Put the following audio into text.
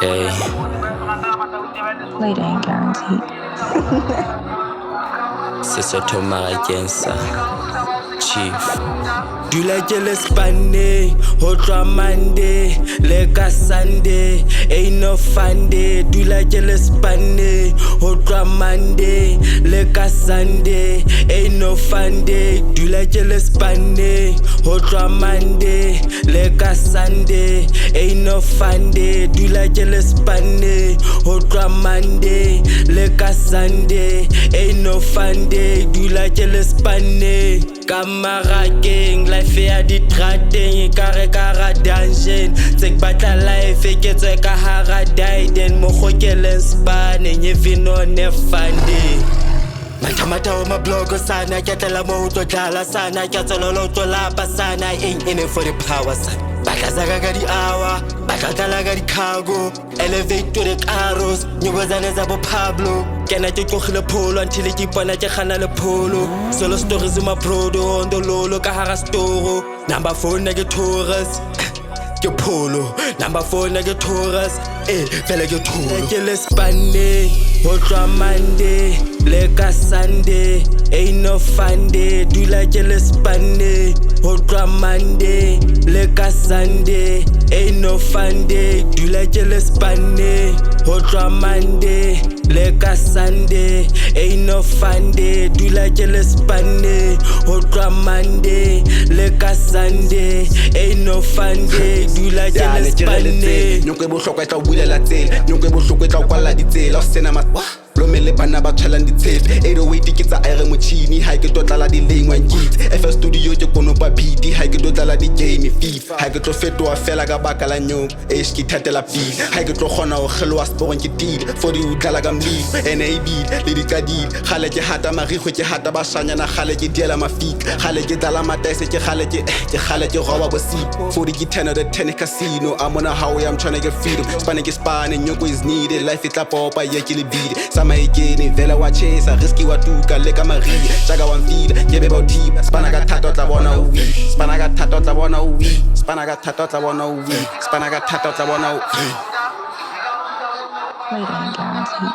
Hey, Later ain't guaranteed. Sesotho Marakensa, Chief. Dula ke le spane, ho tloha Monday, le ka Sunday, ain't no fun day. Dula ke le spane, ho tloha Monday, le ka Sunday, ain't no fun day. Dula ke le spane, ho tloha Monday, le ka Sunday, ain't no fun day. Dula ke le spane, ho tloha Monday, le ka Sunday, ain't no fun day. Dula ke le spane, ka Marakeng, life ya ditrateng, ekare ka hara dungeon. Tse ke batla life e ke tswe ka hara Diden, mo kgokeleng spaneng, if you know ne funding. Mathamatta o mablogo sana, ke tlela mo ho tlo dlala sana, ke tswelelo ho tlo lapa sana, ain't in it for the power sana. Batla zaka ka di-hour, batla tlala ka di-cargo, elevate to the caros, nyobozane tsa bo Pablo. Kena ke tlogile pholo until ke ipona ke kgana le pholo. Solo stories in my prodo, on the lolo ka hara storo. Number 4 ne ke Taurus, ke polo. Number 4 ne ke Taurus, fela ke tholo. Ke le spane, ho tloha Monday, le ka Sunday, ain't no fun day. Dula ke le spane, ho tloha Monday, le ka Sunday, ain't no fun day. Dula ke le spane, ho tloha Monday, le ka Sunday, ain't no fun day. Dula ke le spane, ho tloha Monday, le ka Sunday, ain't no fun day. Dula ke le spane. Nyonko e bohlokwa e tla o bulela tsela, nyonko e bohloko e tla o kwalla ditsela. O sena lome le bana ba tshwalang ditshepe, 808 ke tsa aere motšhini, ha ke tlo tlala dilengwang kits. FS Studio ke konopa beat, ha ke tlo tlala di-game FIFA, ha ke tlo fetoa fela ka baka la nyonko ke thatela pele, ha ke tlo kgona ho kgeloa sporong ke tile, for di o tlala ka mlilo ene e bile le diqadile. Gale ke hata marikgo, ke hata bashanyana, gale ke diela mafika, gale ke tlala mataese, ke gale ke roba bosipo, 40 ke 10 of the 10 casino. I'm on a highway, I'm trying to get freedom. Spane ke spane, nyonko is needed, life e tla popa ye ke le bide. Sama ikene vela wa chesa, risky wa tuka le ka maria, jaga wa mfila ke be ba thiba. Spana ka thata o tla bona o wi, spana ka thata o tla bona o wi, spana ka thata o tla bona o wi, spana ka thata o tla bona o wi. Later ain't guaranteed.